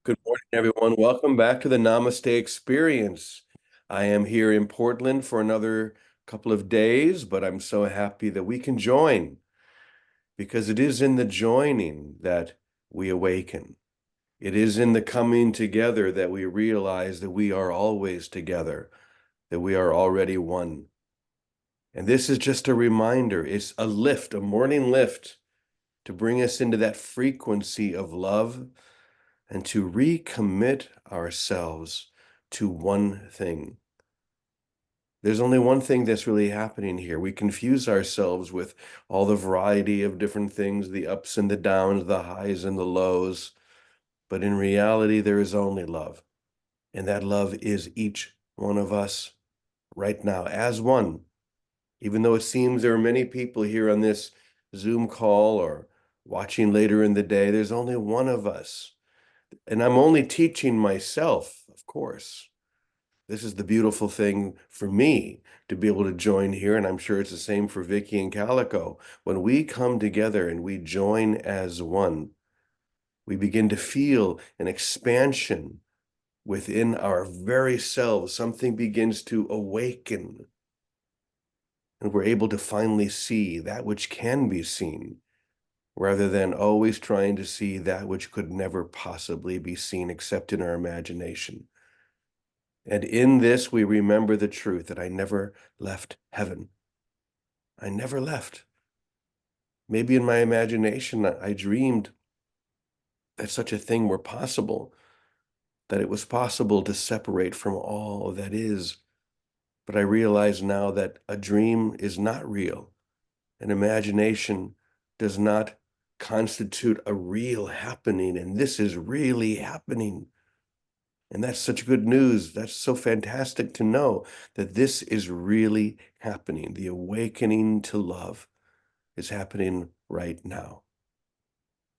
Good morning, everyone. Welcome back to the Namaste Experience. I am here in Portland for another couple of days, but I'm so happy that we can join because it is in the joining that we awaken. It is in the coming together that we realize that we are always together, that we are already one. And this is just a reminder. It's a lift, a morning lift to bring us into that frequency of love and to recommit ourselves to one thing. There's only one thing that's really happening here. We confuse ourselves with all the variety of different things, the ups and the downs, the highs and the lows. But in reality, there is only love. And that love is each one of us right now as one. Even though it seems there are many people here on this Zoom call or watching later in the day, there's only one of us. And I'm only teaching myself, of course. This is the beautiful thing for me to be able to join here, and I'm sure it's the same for Vicky and Calico. When we come together and we join as one, we begin to feel an expansion within our very selves. Something begins to awaken, and we're able to finally see that which can be seen, rather than always trying to see that which could never possibly be seen except in our imagination. And in this, we remember the truth that I never left heaven. I never left. Maybe in my imagination, I dreamed that such a thing were possible, that it was possible to separate from all that is. But I realize now that a dream is not real. An imagination does not constitute a real happening, and this is really happening. And that's such good news. That's so fantastic to know that this is really happening. The awakening to love is happening right now.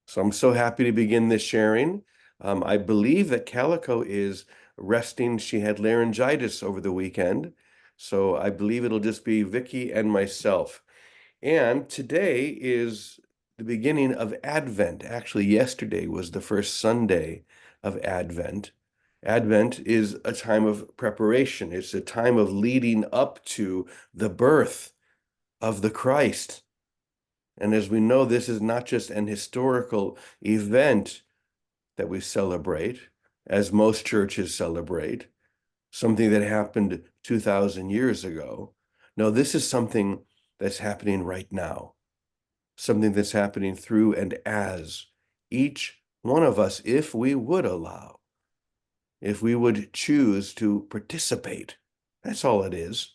So I'm so happy to begin this sharing. I believe that Calico is resting. She had laryngitis over the weekend. So I believe it'll just be Vicky and myself. And today is the beginning of Advent. Actually, yesterday was the first Sunday of Advent. Advent is a time of preparation. It's a time of leading up to the birth of the Christ. And as we know, this is not just an historical event that we celebrate, as most churches celebrate, something that happened 2,000 years ago. No, this is something that's happening right now, something that's happening through and as each one of us, if we would allow, if we would choose to participate. That's all it is,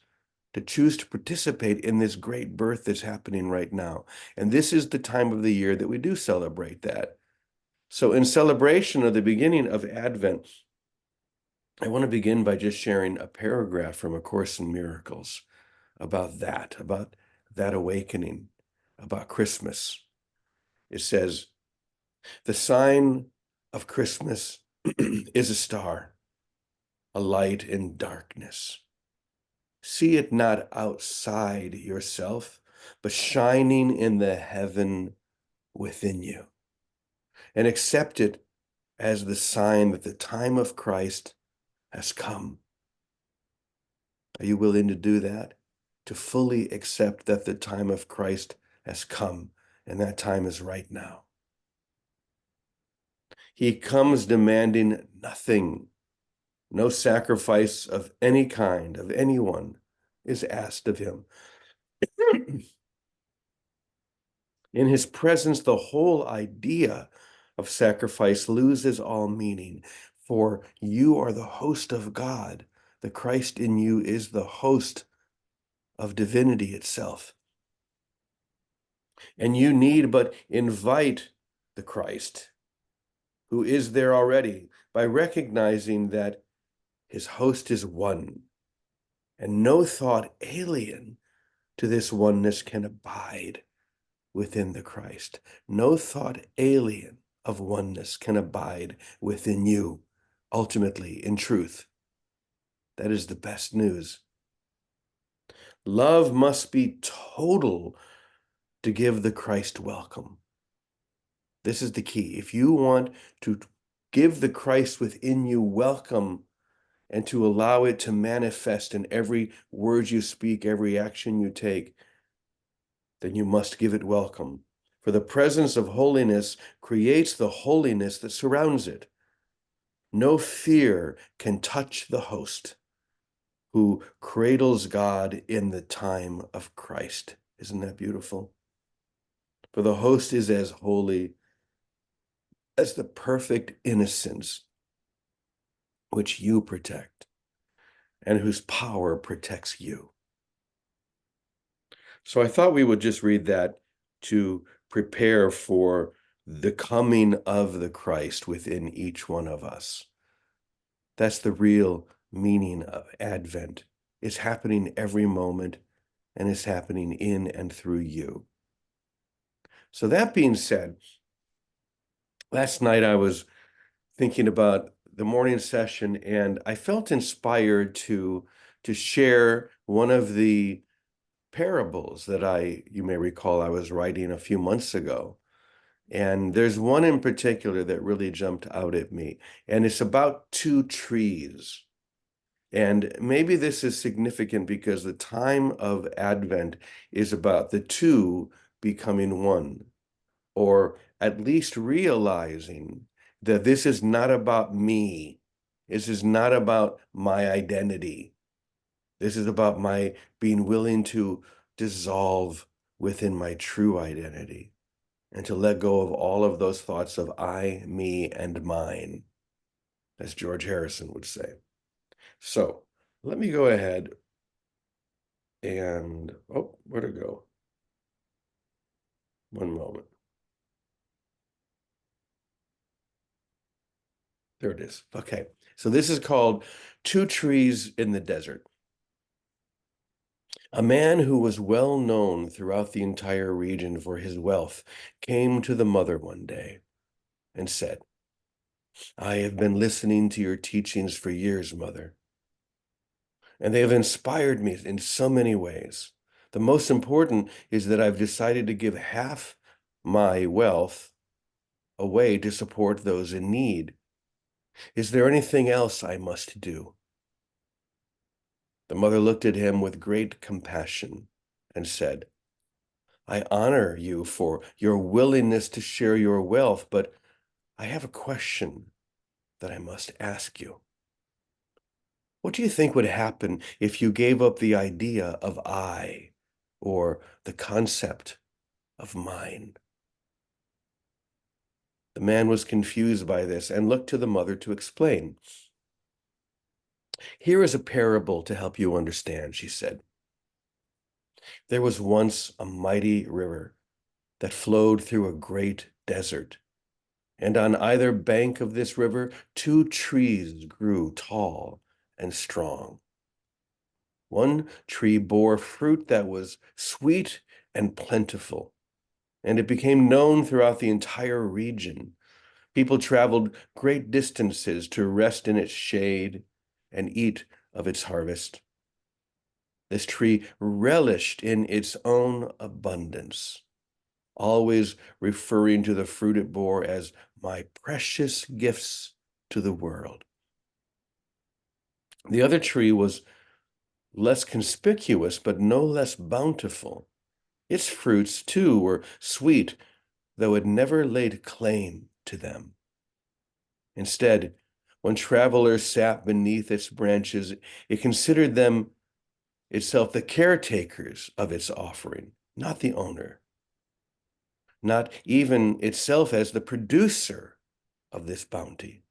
to choose to participate in this great birth that's happening right now. And this is the time of the year that we do celebrate that. So in celebration of the beginning of Advent, I want to begin by just sharing a paragraph from A Course in Miracles about that awakening, about Christmas. It says, "The sign of Christmas is a star, a light in darkness. See it not outside yourself, but shining in the heaven within you, and accept it as the sign that the time of Christ has come." Are you willing to do that? To fully accept that the time of Christ has come, and that time is right now. He comes demanding nothing. No sacrifice of any kind, of anyone, is asked of him. In his presence, the whole idea of sacrifice loses all meaning, for you are the host of God. The Christ in you is the host of divinity itself. And you need but invite the Christ, who is there already, by recognizing that his host is one, and no thought alien to this oneness can abide within the Christ. No thought alien of oneness can abide within you, ultimately, in truth. That is the best news. Love must be total to give the Christ welcome. This is the key. If you want to give the Christ within you welcome and to allow it to manifest in every word you speak, every action you take, then you must give it welcome. For the presence of holiness creates the holiness that surrounds it. No fear can touch the host who cradles God in the time of Christ. Isn't that beautiful? For the host is as holy as the perfect innocence which you protect and whose power protects you. So I thought we would just read that to prepare for the coming of the Christ within each one of us. That's the real meaning of Advent. It's happening every moment, and it's happening in and through you. So that being said, last night I was thinking about the morning session, and I felt inspired to share one of the parables that you may recall I was writing a few months ago. And there's one in particular that really jumped out at me, and it's about two trees. And maybe this is significant because the time of Advent is about the two becoming one, or at least realizing that this is not about me. This is not about my identity. This is about my being willing to dissolve within my true identity and to let go of all of those thoughts of I, me, and mine, as George Harrison would say. So let me go ahead and, oh, where'd it go? One moment. There it is. Okay. So this is called Two Trees in the Desert. A man who was well known throughout the entire region for his wealth came to the mother one day and said, I have been listening to your teachings for years, mother, and they have inspired me in so many ways. The most important is that I've decided to give half my wealth away to support those in need. Is there anything else I must do? The mother looked at him with great compassion and said, I honor you for your willingness to share your wealth, but I have a question that I must ask you. What do you think would happen if you gave up the idea of I or the concept of mine? The man was confused by this and looked to the mother to explain. Here is a parable to help you understand, she said. There was once a mighty river that flowed through a great desert. And on either bank of this river, two trees grew tall and strong. One tree bore fruit that was sweet and plentiful, and it became known throughout the entire region. People traveled great distances to rest in its shade and eat of its harvest. This tree relished in its own abundance, always referring to the fruit it bore as my precious gifts to the world. The other tree was less conspicuous, but no less bountiful. Its fruits, too, were sweet, though it never laid claim to them. Instead, when travelers sat beneath its branches, it considered them itself the caretakers of its offering, not the owner, not even itself as the producer of this bounty,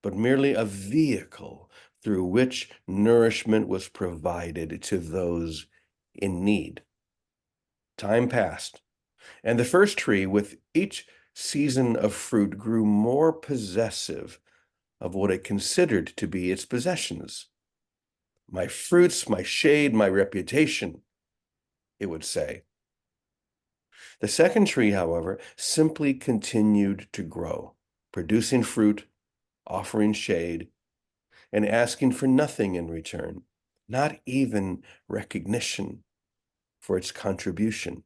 but merely a vehicle through which nourishment was provided to those in need. Time passed, and the first tree, with each season of fruit, grew more possessive of what it considered to be its possessions. My fruits, my shade, my reputation, it would say. The second tree, however, simply continued to grow, producing fruit, offering shade, and asking for nothing in return, not even recognition for its contribution.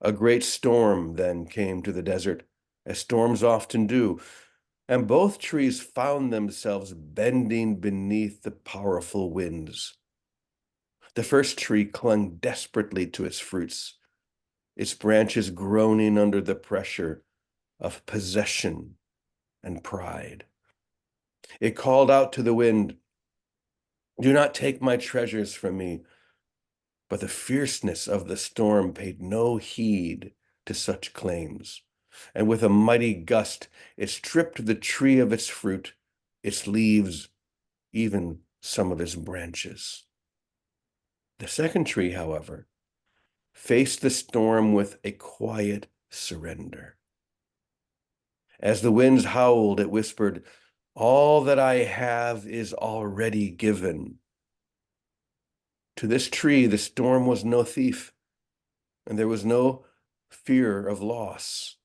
A great storm then came to the desert, as storms often do, and both trees found themselves bending beneath the powerful winds. The first tree clung desperately to its fruits, its branches groaning under the pressure of possession and pride. It called out to the wind, "Do not take my treasures from me." But the fierceness of the storm paid no heed to such claims, and with a mighty gust it stripped the tree of its fruit, its leaves, even some of its branches. The second tree, however, faced the storm with a quiet surrender. As the winds howled, it whispered, "All that I have is already given." To this tree, the storm was no thief, and there was no fear of loss.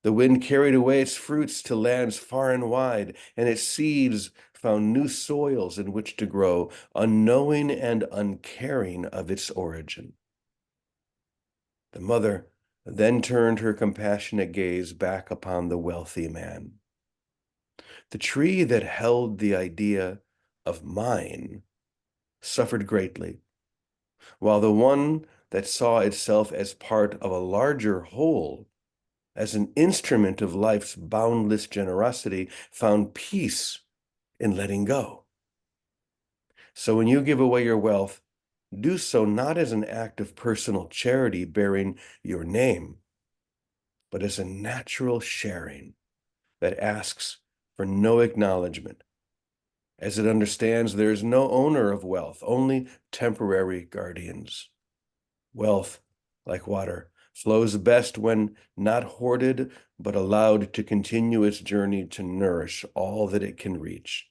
The wind carried away its fruits to lands far and wide, and its seeds found new soils in which to grow, unknowing and uncaring of its origin. The mother then turned her compassionate gaze back upon the wealthy man. The tree that held the idea of mine suffered greatly, while the one that saw itself as part of a larger whole, as an instrument of life's boundless generosity, found peace in letting go. So when you give away your wealth, do so not as an act of personal charity bearing your name, but as a natural sharing that asks for no acknowledgement, as it understands there is no owner of wealth, only temporary guardians. Wealth, like water, flows best when not hoarded, but allowed to continue its journey to nourish all that it can reach.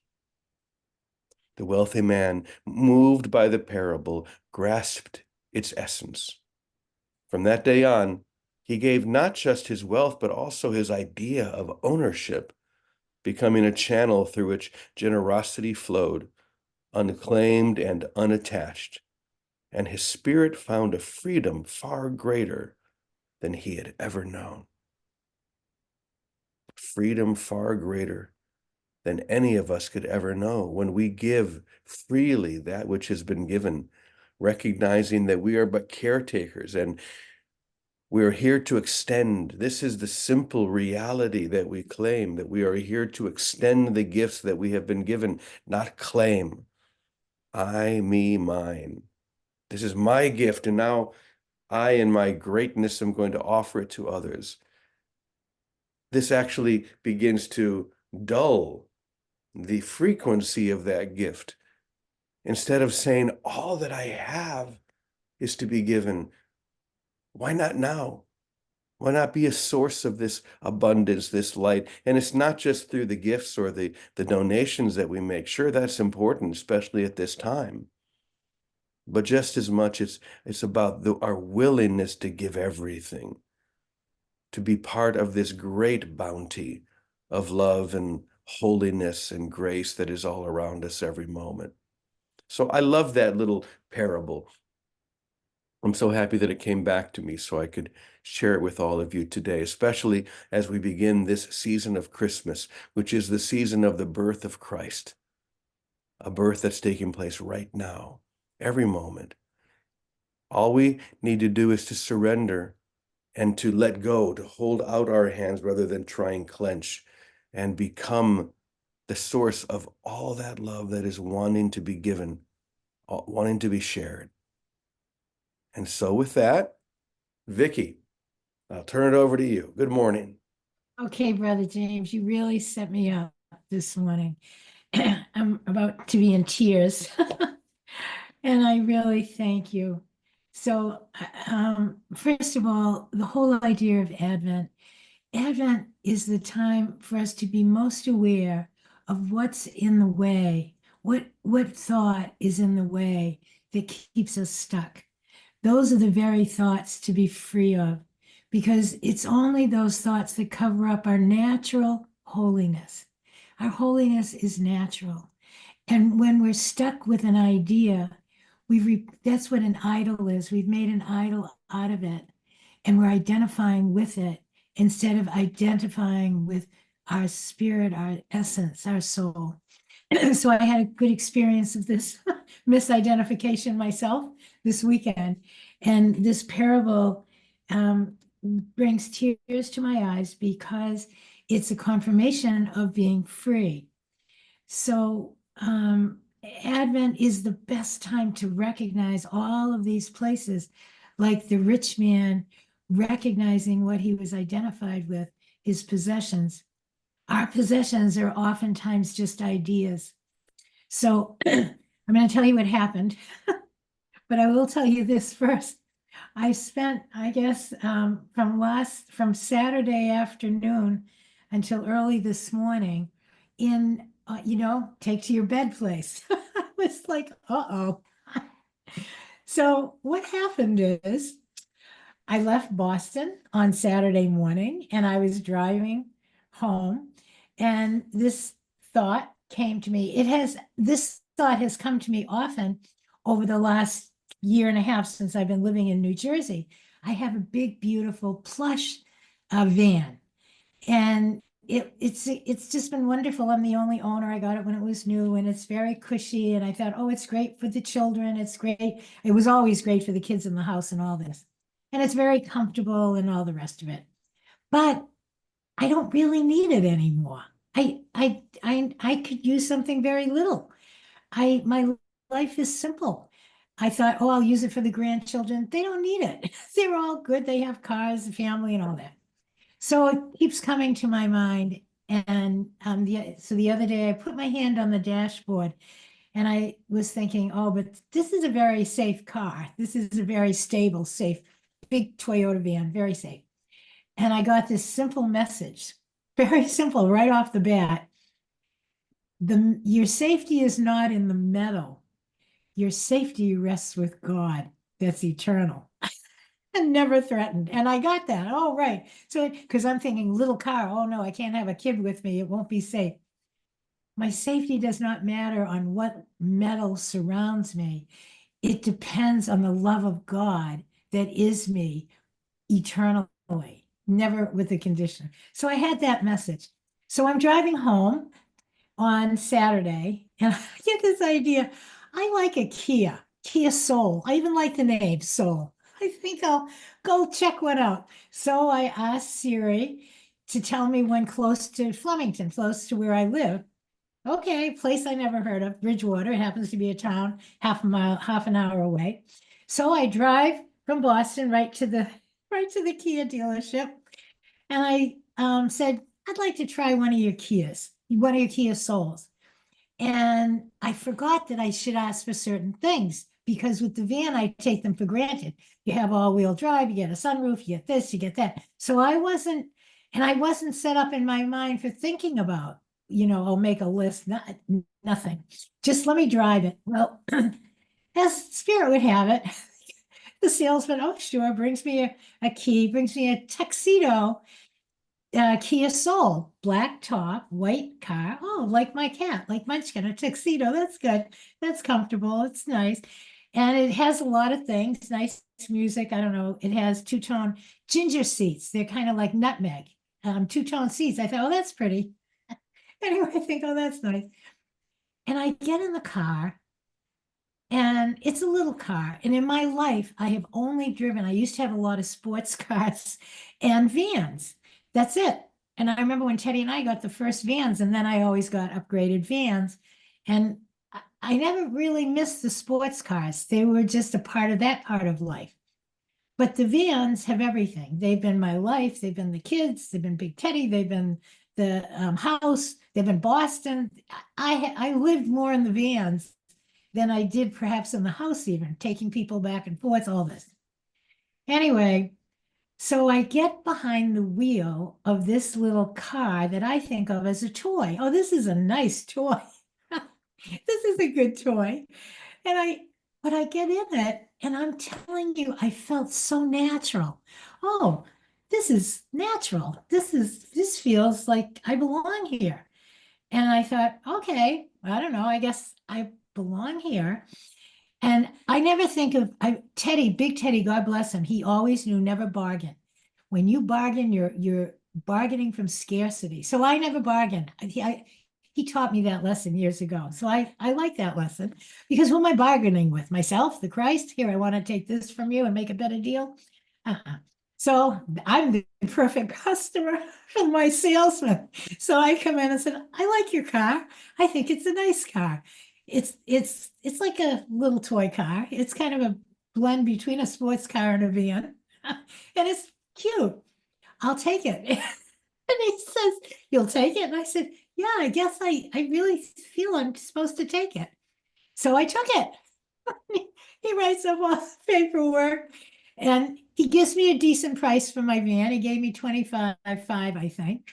The wealthy man, moved by the parable, grasped its essence. From that day on, he gave not just his wealth, but also his idea of ownership, becoming a channel through which generosity flowed, unclaimed and unattached, and his spirit found a freedom far greater than he had ever known. Freedom far greater than any of us could ever know when we give freely that which has been given, recognizing that we are but caretakers and we are here to extend. This is the simple reality that we claim, that we are here to extend the gifts that we have been given, not claim. I, me, mine. This is my gift, and now I, in my greatness, am going to offer it to others. This actually begins to dull the frequency of that gift. Instead of saying, all that I have is to be given, why not now? Why not be a source of this abundance, this light? And it's not just through the gifts or the donations that we make. Sure, that's important, especially at this time. But just as much, it's about our willingness to give everything, to be part of this great bounty of love and holiness and grace that is all around us every moment. So I love that little parable. I'm so happy that it came back to me so I could share it with all of you today, especially as we begin this season of Christmas, which is the season of the birth of Christ, a birth that's taking place right now, every moment. All we need to do is to surrender and to let go, to hold out our hands rather than try and clench, and become the source of all that love that is wanting to be given, wanting to be shared. And so with that, Vicky, I'll turn it over to you. Good morning. Okay, Brother James, you really set me up this morning. I'm about to be in tears. And I really thank you. So, first of all, the whole idea of Advent is the time for us to be most aware of what's in the way, what thought is in the way that keeps us stuck. Those are the very thoughts to be free of, because it's only those thoughts that cover up our natural holiness. Our holiness is natural. And when we're stuck with an idea, that's what an idol is. We've made an idol out of it, and we're identifying with it instead of identifying with our spirit, our essence, our soul. So I had a good experience of this misidentification myself this weekend. And this parable brings tears to my eyes because it's a confirmation of being free. So Advent is the best time to recognize all of these places, like the rich man recognizing what he was identified with, his possessions. Our possessions are oftentimes just ideas. So I'm going to tell you what happened, but I will tell you this first. I spent, I guess, from Saturday afternoon until early this morning in, take to your bed place. I was like, uh-oh. So what happened is I left Boston on Saturday morning and I was driving home, and this thought came to me. This thought has come to me often over the last year and a half since I've been living in New Jersey. I have a big, beautiful plush van, and it's just been wonderful. I'm the only owner. I got it when it was new, and it's very cushy. And I thought, oh, it's great for the children. It's great. It was always great for the kids in the house and all this. And it's very comfortable and all the rest of it. But I don't really need it anymore. I could use something very little. My life is simple. I thought, oh, I'll use it for the grandchildren. They don't need it. They're all good. They have cars, a family, and all that. So it keeps coming to my mind. And so the other day I put my hand on the dashboard and I was thinking, oh, but this is a very safe car. This is a very stable, safe, big Toyota van, very safe. And I got this simple message, very simple, right off the bat. Your safety is not in the metal. Your safety rests with God. That's eternal and never threatened. And I got that. Oh, right. So, because I'm thinking little car, oh no, I can't have a kid with me. It won't be safe. My safety does not matter on what metal surrounds me. It depends on the love of God that is me eternally, never with a condition. So I had that message. So I'm driving home on Saturday and I get this idea. I like a Kia Soul. I even like the name Soul. I think I'll go check one out. So I asked Siri to tell me when close to Flemington, close to where I live. Okay, place I never heard of, Bridgewater. It happens to be a town half a mile, half an hour away. So I drive from Boston right to the Kia dealership, and I said, I'd like to try one of your Kia Souls. And I forgot that I should ask for certain things because with the van, I take them for granted. You have all-wheel drive, you get a sunroof, you get this, you get that. So I wasn't set up in my mind for thinking about, I'll make a list, nothing. Just let me drive it. Well, as spirit would have it, the salesman, oh, sure, brings me a key, brings me a tuxedo Kia Soul, black top, white car. Oh, like my cat, like Munchkin, a tuxedo. That's good. That's comfortable. It's nice. And it has a lot of things, nice music. I don't know. It has two-tone ginger seats. They're kind of like nutmeg, two-tone seats. I thought, oh, that's pretty. Anyway, I think, oh, that's nice. And I get in the car and it's a little car. And in my life, I have only driven, I used to have a lot of sports cars and vans. That's it. And I remember when Teddy and I got the first vans, and then I always got upgraded vans. And I never really missed the sports cars. They were just a part of that part of life. But the vans have everything. They've been my life. They've been the kids. They've been Big Teddy. They've been the house. They've been Boston. I lived more in the vans than I did perhaps in the house, even taking people back and forth, all this. Anyway, so I get behind the wheel of this little car that I think of as a toy. Oh, this is a nice toy. This is a good toy. But I get in it and I'm telling you, I felt so natural. Oh, this is natural. This feels like I belong here. And I thought, okay, I don't know, I guess I belong here. And I never think of Teddy, Big Teddy, God bless him. He always knew never bargain. when you bargain, you're bargaining from scarcity. So I never bargain. He taught me that lesson years ago. So I like that lesson because who am I bargaining with? Myself, the Christ? Here, I want to take this from you and make a better deal. Uh-uh. So I'm the perfect customer for my salesman. So I come in and said, I like your car. I think it's a nice car. It's like a little toy car. It's kind of a blend between a sports car and a van. And it's cute. I'll take it. And he says, you'll take it? And I said, yeah, I guess I really feel I'm supposed to take it. So I took it. He writes up all the paperwork and he gives me a decent price for my van. He gave me 25.5, I think.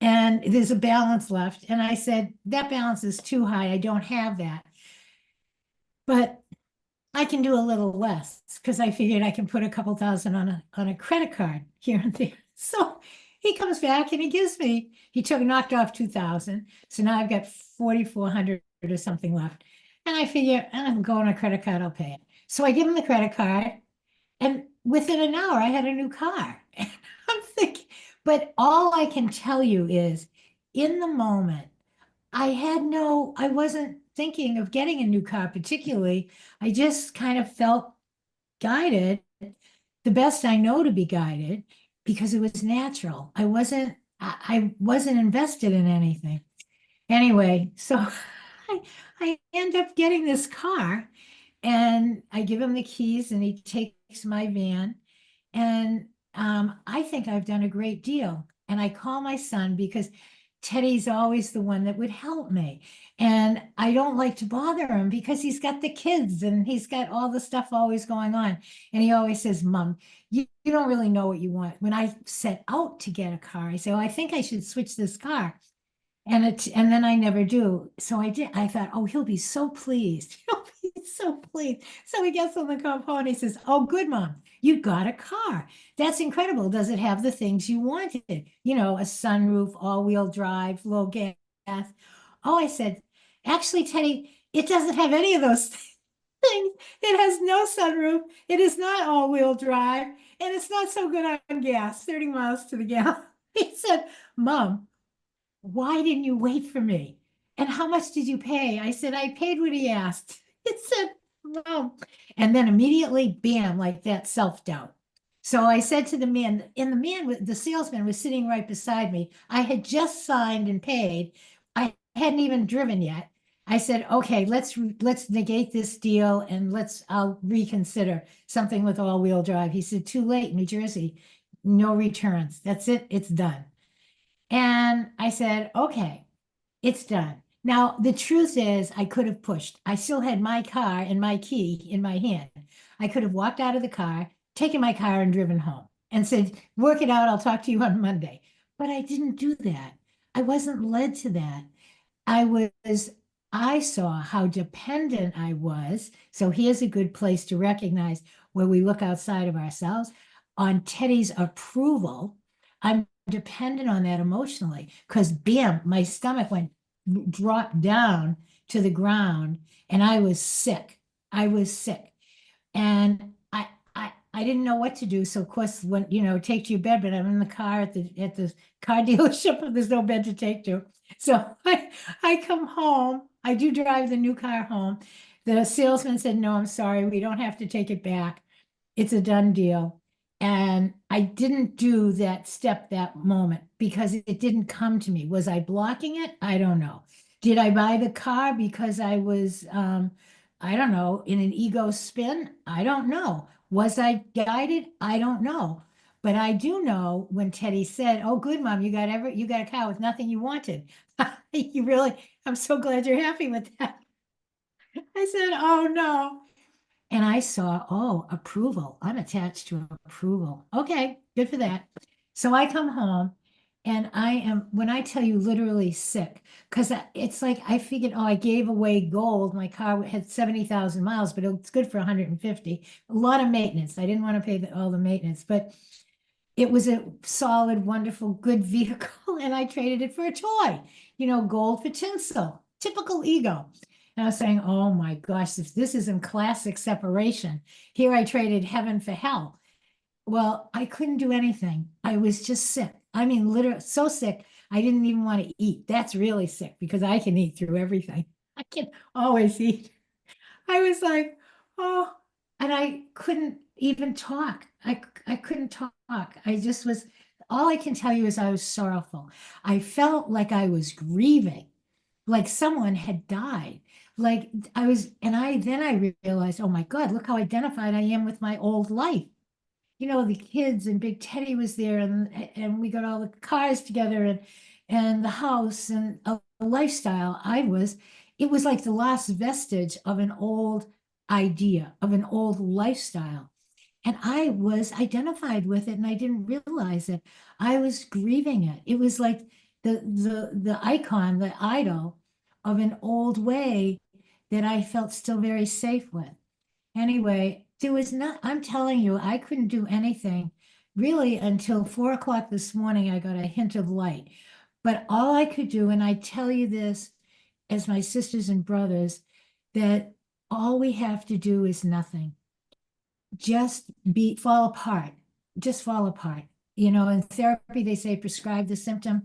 And there's a balance left. And I said, that balance is too high. I don't have that. But I can do a little less because I figured I can put a couple thousand on a credit card here and there. So he comes back and he knocked off 2,000. So now I've got 4,400 or something left. And I figure I'm going on a credit card, I'll pay it. So I give him the credit card, and within an hour I had a new car. And I'm thinking, but all I can tell you is in the moment, I wasn't thinking of getting a new car particularly. I just kind of felt guided, the best I know to be guided, because it was natural. I wasn't invested in anything. Anyway, so I end up getting this car and I give him the keys and he takes my van. And I think I've done a great deal. And I call my son because Teddy's always the one that would help me. And I don't like to bother him because he's got the kids and he's got all the stuff always going on. And he always says, Mom, you don't really know what you want. When I set out to get a car, I say, oh, I think I should switch this car. And then I never do. So I did. I thought, oh, he'll be so pleased. He'll be so pleased. So he gets on the compound. He says, oh, good, Mom, you got a car. That's incredible. Does it have the things you wanted? You know, a sunroof, all-wheel drive, low gas. Oh, I said, actually, Teddy, it doesn't have any of those things. It has no sunroof. It is not all-wheel drive, and it's not so good on gas, 30 miles to the gallon. He said, Mom, why didn't you wait for me? And how much did you pay? I said, I paid what he asked. It said, no. And then immediately, bam, like that self-doubt. So I said to the man, and the salesman was sitting right beside me. I had just signed and paid. I hadn't even driven yet. I said, okay, let's negate this deal and I'll reconsider something with all-wheel drive. He said, too late, New Jersey, no returns. That's it, it's done. And I said, okay, it's done. Now, the truth is, I could have pushed. I still had my car and my key in my hand. I could have walked out of the car, taken my car, and driven home and said, work it out. I'll talk to you on Monday. But I didn't do that. I wasn't led to that. I was, I saw how dependent I was. So here's a good place to recognize where we look outside of ourselves on Teddy's approval. I'm dependent on that emotionally because bam, my stomach dropped down to the ground and I was sick. I was sick. And I didn't know what to do. So of course, when take to your bed, but I'm in the car at the car dealership and there's no bed to take to. So I come home. I do drive the new car home. The salesman said, no, I'm sorry, we don't have to take it back. It's a done deal. And I didn't do that step that moment because it didn't come to me. Was I blocking it? I don't know. Did I buy the car because I was, I don't know, in an ego spin? I don't know. Was I guided? I don't know. But I do know when Teddy said, oh, good, Mom, you got a cow with nothing you wanted. You really, I'm so glad you're happy with that. I said, oh no. And I saw, oh, approval. I'm attached to approval. Okay, good for that. So I come home and when I tell you literally sick, because it's like I figured, oh, I gave away gold. My car had 70,000 miles, but it's good for 150. A lot of maintenance. I didn't want to pay all the maintenance, but it was a solid, wonderful, good vehicle. And I traded it for a toy, gold for tinsel, typical ego. And I was saying, oh my gosh, if this isn't classic separation, here I traded heaven for hell. Well, I couldn't do anything. I was just sick. I mean, literally so sick, I didn't even want to eat. That's really sick because I can eat through everything. I can always eat. I was like, oh, and I couldn't even talk. I couldn't talk. I just was, all I can tell you is I was sorrowful. I felt like I was grieving, like someone had died. Like I was, and I then I realized, oh my God, look how identified I am with my old life. The kids and Big Teddy was there, and we got all the cars together, and the house and a lifestyle. It was like the last vestige of an old idea, of an old lifestyle. And I was identified with it and I didn't realize it. I was grieving it. It was like the icon, the idol of an old way that I felt still very safe with. Anyway, there was not, I'm telling you, I couldn't do anything really until 4 o'clock this morning. I got a hint of light. But all I could do, and I tell you this as my sisters and brothers, that all we have to do is nothing. Just fall apart, just fall apart. In therapy, they say prescribe the symptom,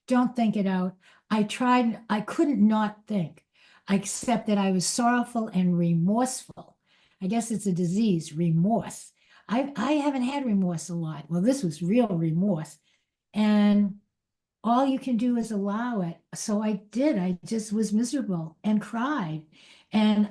don't think it out. I couldn't not think, except that I was sorrowful and remorseful. I guess it's a disease, remorse. I haven't had remorse a lot. Well, this was real remorse. And all you can do is allow it. So I did. I just was miserable and cried. And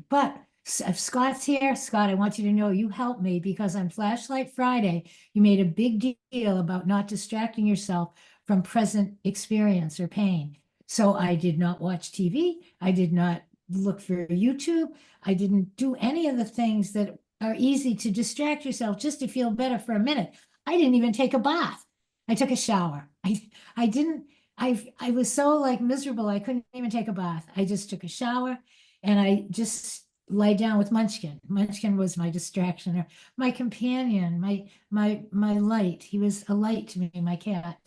but if Scott's here, Scott, I want you to know you helped me because on Flashlight Friday, you made a big deal about not distracting yourself from present experience or pain. So I did not watch TV. I did not look for YouTube. I didn't do any of the things that are easy to distract yourself just to feel better for a minute. I didn't even take a bath. I took a shower. I didn't I was so like miserable I couldn't even take a bath. I just took a shower and I just lay down with Munchkin. Munchkin was my distraction or my companion, my light. He was a light to me, my cat.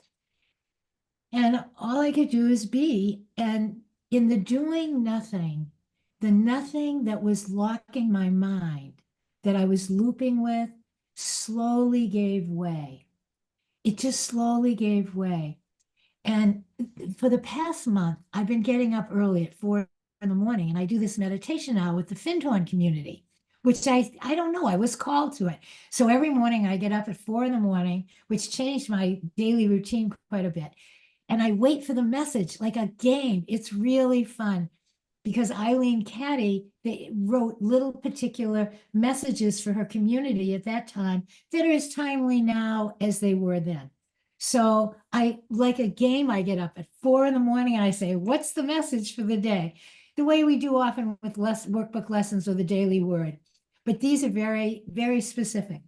And all I could do is be. And in the doing nothing, the nothing that was locking my mind, that I was looping with, slowly gave way. It just slowly gave way. And for the past month, I've been getting up early at 4 in the morning, and I do this meditation now with the Findhorn community, which I don't know, I was called to it. So every morning I get up at 4 in the morning, which changed my daily routine quite a bit. And I wait for the message like a game. It's really fun because Eileen Caddy, they wrote little particular messages for her community at that time that are as timely now as they were then. So I like a game, I get up at 4 in the morning and I say, what's the message for the day? The way we do often with workbook lessons or the daily word. But these are very, very specific.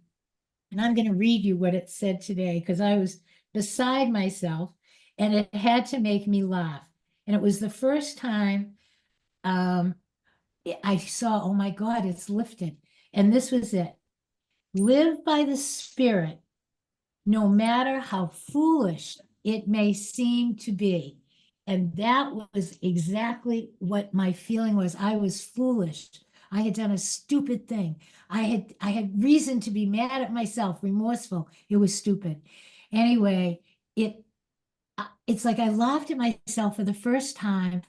And I'm going to read you what it said today because I was beside myself and it had to make me laugh. And it was the first time um, I saw, oh my God, it's lifted. And this was it. Live by the Spirit, no matter how foolish it may seem to be. And that was exactly what my feeling was. I was foolish. I had done a stupid thing. I had reason to be mad at myself, remorseful. It was stupid. Anyway, it's like I laughed at myself for the first time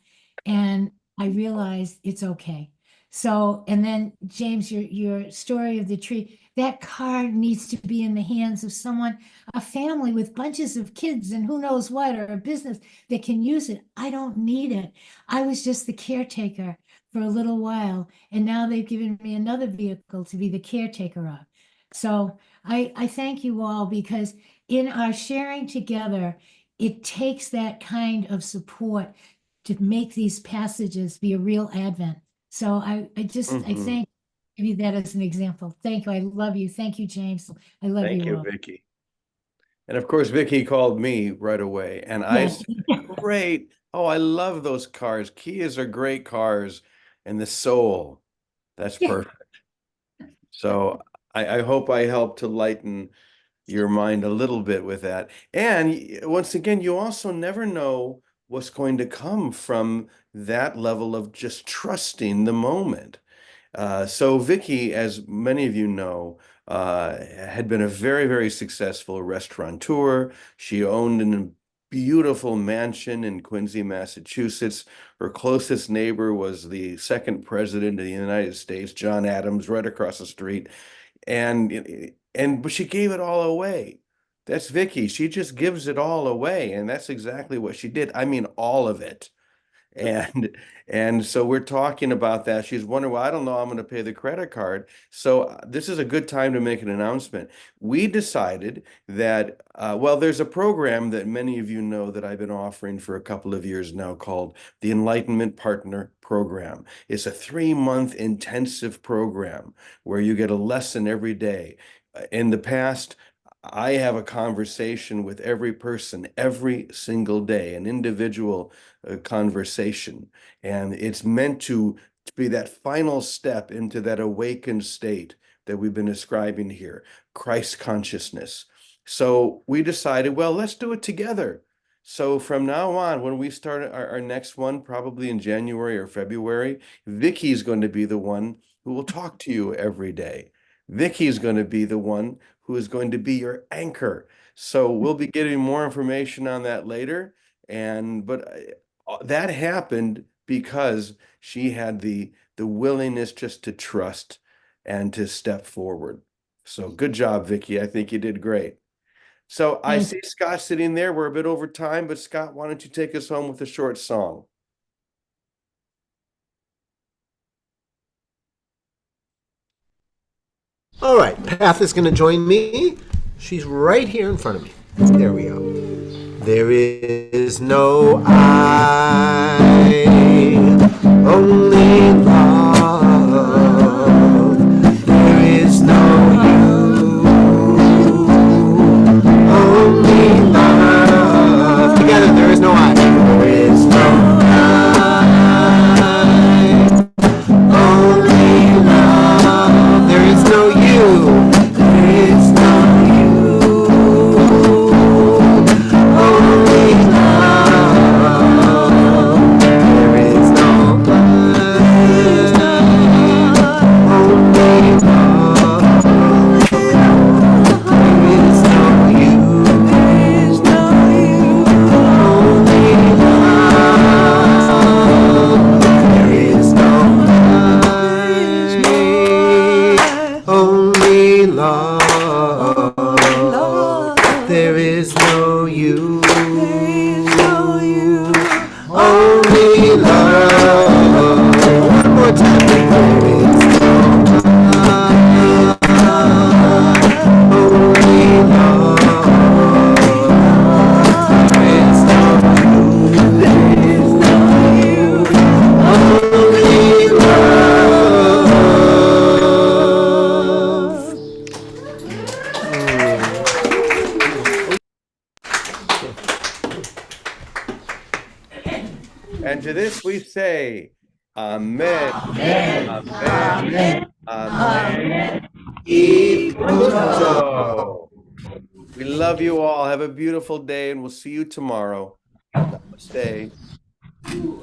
and I realized it's okay. So, and then James, your story of the tree, that car needs to be in the hands of someone, a family with bunches of kids and who knows what, or a business that can use it. I don't need it. I was just the caretaker for a little while, and now they've given me another vehicle to be the caretaker of. So I thank you all because in our sharing together, it takes that kind of support to make these passages be a real advent. So I Hmm. thank give you that as an example. Thank you. I love you. Thank you, James. I love Thank you you, all. Vicky. And of course, Vicky called me right away, and I Yes. said, "Great! Oh, I love those cars. Kias are great cars, and the soul, that's Yeah. perfect." So I hope I helped to lighten your mind a little bit with that. And once again, you also never know what's going to come from that level of just trusting the moment. So Vicky, as many of you know, had been a very, very successful restaurateur. She owned a beautiful mansion in Quincy, Massachusetts. Her closest neighbor was the second president of the United States, John Adams, right across the street. But she gave it all away. That's Vicky. She just gives it all away, and that's exactly what she did. I mean, all of it. And and so we're talking about that. She's wondering, well, I don't know, I'm going to pay the credit card. So this is a good time to make an announcement. We decided that, well, there's a program that many of you know that I've been offering for a couple of years now called the Enlightenment Partner Program. It's a 3-month intensive program where you get a lesson every day. In the past, I have a conversation with every person every single day, an individual conversation. And it's meant to be that final step into that awakened state that we've been describing here, Christ consciousness. So we decided, well, let's do it together. So from now on, when we start our next one, probably in January or February, Vicky's going to be the one who will talk to you every day. Vicky's going to be the one who is going to be your anchor. So we'll be getting more information on that later. But that happened because she had the willingness just to trust and to step forward. So good job, Vicky. I think you did great. So I Thank see Scott sitting there. We're a bit over time, but Scott, why don't you take us home with a short song? All right, Path is going to join me. She's right here in front of me. There we go. There is no I, only love. There is no you, only love. Together, there is no I. There is no I, only love. There is no you. There is no you. Only love. There is no love. Only love. There is no you. There is no you. Only love. There is no I. Only love. There is no you. There is no you. Only love. One more time. There is no love. Only love. There is no you. There is no you. Only love. And to this we say, Amen. Amen. Amen. Ipso. We love you all. Have a beautiful day, and we'll see you tomorrow. Namaste.